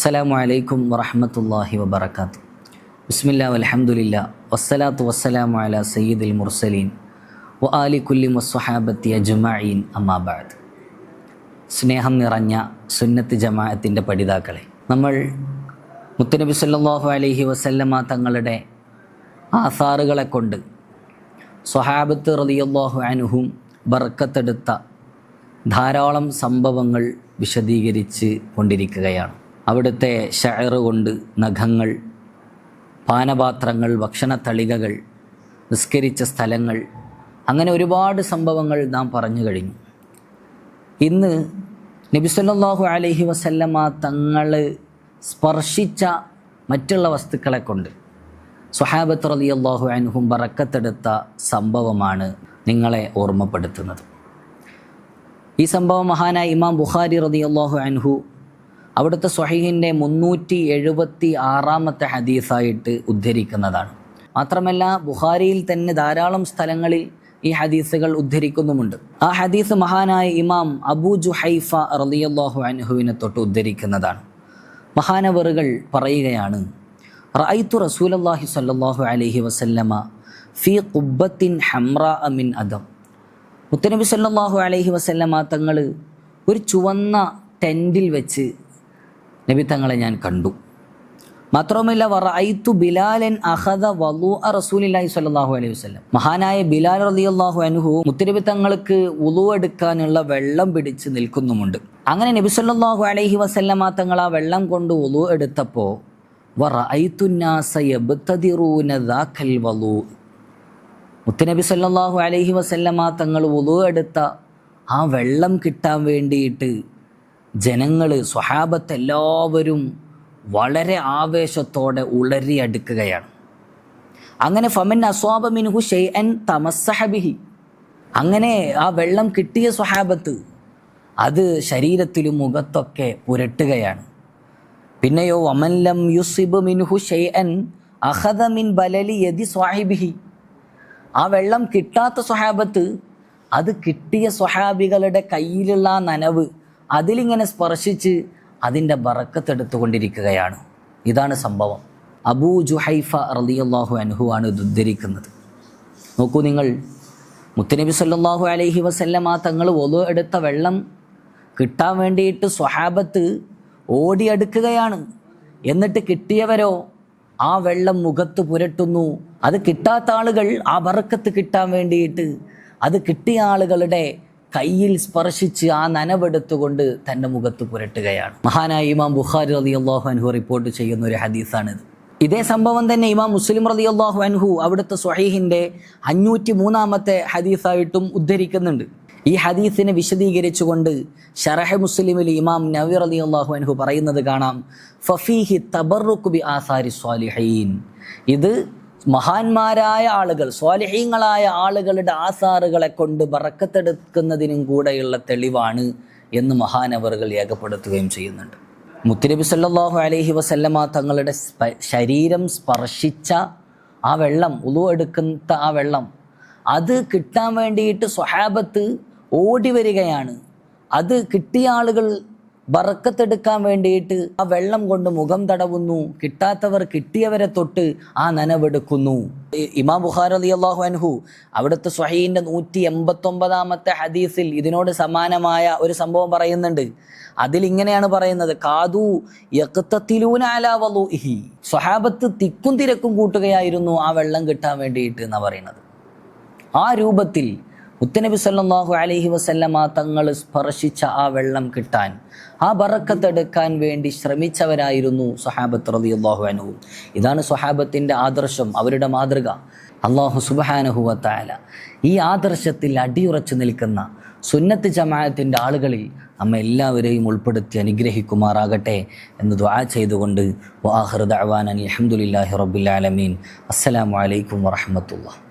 അസ്സലാമു അലൈക്കും വറഹ്മത്തുള്ളാഹി വബറകാതുഹു. ബിസ്മില്ലാ വൽഹംദുലില്ലാ വസ്സലാത്തു വസ്സലാമു അലാ സയ്യിദിൽ മുർസലീൻ വ ആലി കുല്ലി വസ്സഹാബത്തി അജ്മഈൻ അമ്മാ ബഅദ്. സ്നേഹം നിറഞ്ഞ സുന്നത്ത് ജമാഅത്തിൻ്റെ പഠിതാക്കളെ, നമ്മൾ മുത്തുനബി സല്ലല്ലാഹു അലൈഹി വസല്ലമ തങ്ങളുടെ ആസാറുകളെ കൊണ്ട് സ്വഹാബത്ത് റളിയല്ലാഹു അൻഹും ബർക്കത്തെടുത്ത ധാരാളം സംഭവങ്ങൾ വിശദീകരിച്ച് കൊണ്ടിരിക്കുകയാണ്. അവിടുത്തെ ഷഅർ കൊണ്ട് നഖങ്ങൾ, പാനപാത്രങ്ങൾ, ഭക്ഷണത്തളികകൾ, നിസ്കരിച്ച സ്ഥലങ്ങൾ, അങ്ങനെ ഒരുപാട് സംഭവങ്ങൾ നാം പറഞ്ഞു കഴിഞ്ഞു. ഇന്ന് നബി സല്ലല്ലാഹു അലൈഹി വസല്ലമ തങ്ങൾ സ്പർശിച്ച മറ്റുള്ള വസ്തുക്കളെ കൊണ്ട് സ്വഹാബത്ത് റളിയല്ലാഹു അൻഹും ബറക്കത്തെടുത്ത സംഭവമാണ് നിങ്ങളെ ഓർമ്മപ്പെടുത്തുന്നത്. ഈ സംഭവം മഹാനായ ഇമാം ബുഖാരി റളിയല്ലാഹു അൻഹു അവിടുത്തെ സ്വഹീഹിൻ്റെ 376 ഹദീസായിട്ട് ഉദ്ധരിക്കുന്നതാണ്. മാത്രമല്ല ബുഖാരിയിൽ തന്നെ ധാരാളം സ്ഥലങ്ങളിൽ ഈ ഹദീസുകൾ ഉദ്ധരിക്കുന്നുമുണ്ട്. ആ ഹദീസ് മഹാനായ ഇമാം അബൂ ജുഹൈഫ റളിയല്ലാഹു അൻഹുവിനെ തൊട്ട് ഉദ്ധരിക്കുന്നതാണ്. മഹാനവറുകൾ പറയുകയാണ്, റഅയ്തു റസൂലല്ലാഹി സ്വല്ലല്ലാഹു അലൈഹി വസല്ലമ ഫീ ഖുബ്ബത്തിൻ ഹംറാ മിൻ അദം. മുത്തനബി സല്ലല്ലാഹു അലൈഹി വസല്ലമ തങ്ങൾ ഒരു ചുവന്ന ടെൻറ്റിൽ വെച്ച് നബി തങ്ങളെ ഞാൻ കണ്ടു. മാത്രവുമല്ല വറഅയ്തു ബിലാലൻ അഖദ വളുഅ റസൂലില്ലാഹി സ്വല്ലല്ലാഹു അലൈഹി വസല്ലം. മഹാനായ ബിലാൽ റളിയല്ലാഹു അൻഹു മുത്തനബി തങ്ങൾക്ക് വുളു എടുക്കാനുള്ള വെള്ളം പിടിച്ച് നിൽക്കുന്നുമുണ്ട്. അങ്ങനെ നബി സല്ലല്ലാഹു അലൈഹി വസല്ലമ തങ്ങൾ ആ വെള്ളം കൊണ്ട് വുളു എടുത്തപ്പോൾ വറഅയ്തു നാസ യബ്തദിറൂന ദാക്കൽ വളു. മുത്തനബി സല്ലല്ലാഹു അലൈഹി വസല്ലമ തങ്ങൾ വുളു എടുത്ത ആ വെള്ളം കിട്ടാൻ വേണ്ടിയിട്ട് ജനങ്ങൾ, സ്വഹാബത്ത് എല്ലാവരും വളരെ ആവേശത്തോടെ ഉളരി അടുക്കുകയാണ്. അങ്ങനെ ഫമൻ അസ്വാബ മിൻഹു ഷൈഅൻ തമസ്സഹ ബിഹി. അങ്ങനെ ആ വെള്ളം കിട്ടിയ സ്വഹാബത്ത് അത് ശരീരത്തിലും മുഖത്തൊക്കെ പുരട്ടുകയാണ്. പിന്നെയോ വമൻ ലം യുസിബ് മിൻഹു ഷൈഅൻ അഖദ മിൻ ബലലി യദി സ്വാഹിബിഹി. ആ വെള്ളം കിട്ടാത്ത സ്വഹാബത്ത് അത് കിട്ടിയ സ്വഹാബികളുടെ കയ്യിലുള്ള ആ നനവ് അതിലിങ്ങനെ സ്പർശിച്ച് അതിൻ്റെ ബറക്കത്തെടുത്തുകൊണ്ടിരിക്കുകയാണ്. ഇതാണ് സംഭവം. അബൂ ജുഹൈഫ റളിയല്ലാഹു അൻഹു ആണ് ഇത് ഉദ്ധരിക്കുന്നത്. നോക്കൂ നിങ്ങൾ, മുത്തുനബി സല്ലല്ലാഹു അലൈഹി വസല്ലമ തങ്ങൾ വുളു എടുത്ത വെള്ളം കിട്ടാൻ വേണ്ടിയിട്ട് സ്വഹാബത്ത് ഓടിയെടുക്കുകയാണ്. എന്നിട്ട് കിട്ടിയവരോ ആ വെള്ളം മുഖത്ത് പുരട്ടുന്നു. അത് കിട്ടാത്ത ആളുകൾ ആ ബറക്കത്ത് കിട്ടാൻ വേണ്ടിയിട്ട് അത് കിട്ടിയ ആളുകളുടെ കയ്യിൽ സ്പർശിച്ച് ആ നനവെടുത്തുകൊണ്ട് തൻ്റെ മുഖത്ത് പുരട്ടുകയാണ്. മഹാനായ ഇമാം ബുഖാരി റളിയല്ലാഹു അൻഹു റിപ്പോർട്ട് ചെയ്യുന്ന ഒരു ഹദീസാണിത്. ഇതേ സംഭവം തന്നെ ഇമാം മുസ്ലിം റളിയല്ലാഹു അൻഹു അവിടുത്തെ സ്വഹീഹിൻ്റെ 503 ഹദീസായിട്ടും ഉദ്ധരിക്കുന്നുണ്ട്. ഈ ഹദീസിനെ വിശദീകരിച്ചുകൊണ്ട് ശറഹ് മുസ്ലിമിൽ ഇമാം നവവി റളിയല്ലാഹു അൻഹു പറയുന്നത് കാണാം, ഫഫീഹി തബറുക് ബി ആസാരി സ്വാലിഹീൻ. ഇത് മഹാന്മാരായ ആളുകൾ, സ്വാലിഹീങ്ങളായ ആളുകളുടെ ആസാറുകളെ കൊണ്ട് ബറക്കത്തെടുക്കുന്നതിനും കൂടെയുള്ള തെളിവാണ് എന്ന് മഹാനവറുകൾ രേഖപ്പെടുത്തുകയും ചെയ്യുന്നുണ്ട്. മുത്തുനബി സല്ലല്ലാഹു അലൈഹി വസല്ലമ തങ്ങളുടെ ശരീരം സ്പർശിച്ച ആ വെള്ളം, വുളു എടുക്കുന്ന ആ വെള്ളം, അത് കിട്ടാൻ വേണ്ടിയിട്ട് സ്വഹാബത്ത് ഓടി വരികയാണ്. അത് കിട്ടിയ ആളുകൾ ബറക്കത്തെടുക്കാൻ വേണ്ടിയിട്ട് ആ വെള്ളം കൊണ്ട് മുഖം തടവുന്നു. കിട്ടാത്തവർ കിട്ടിയവരെ തൊട്ട് ആ നനവെടുക്കുന്നു. ഇമാം ബുഖാരി റളിയല്ലാഹു അൻഹു അവിടുത്തെ സ്വഹീഹിൻ്റെ 189 ഹദീസിൽ ഇതിനോട് സമാനമായ ഒരു സംഭവം പറയുന്നുണ്ട്. അതിലിങ്ങനെയാണ് പറയുന്നത്, കാദു യഖ്തതിലൂന അലാ വളുഇഹി. സ്വഹാബത്ത് തിക്കും തിരക്കും കൂട്ടുകയായിരുന്നു ആ വെള്ളം കിട്ടാൻ വേണ്ടിയിട്ട് എന്നാണ് പറയുന്നത്. ആ രൂപത്തിൽ മുത്തുനബി സല്ലല്ലാഹു അലൈഹി വസല്ലമ തങ്ങൾ സ്പർശിച്ച ആ വെള്ളം കിട്ടാൻ, ആ ബറക്കത്തെടുക്കാൻ വേണ്ടി ശ്രമിച്ചവരായിരുന്നു സ്വഹാബത്ത് റളിയല്ലാഹു അൻഹു. ഇതാണ് സ്വഹാബത്തിൻ്റെ ആദർശം, അവരുടെ മാതൃക. അല്ലാഹു സുബ്ഹാനഹു വ തആല ഈ ആദർശത്തിൽ അടിയുറച്ചു നിൽക്കുന്ന സുന്നത്ത് ജമാഅത്തിൻ്റെ ആളുകളിൽ നമ്മെ എല്ലാവരെയും ഉൾപ്പെടുത്തി അനുഗ്രഹിക്കുമാറാകട്ടെ എന്ന് ദുആ ചെയ്തുകൊണ്ട് വആഖിറു ദഅ്വാനാ അൽഹംദുലില്ലാഹി റബ്ബിൽ ആലമീൻ. അസ്സലാമു അലൈക്കും വറഹ്മത്തുള്ളാഹി.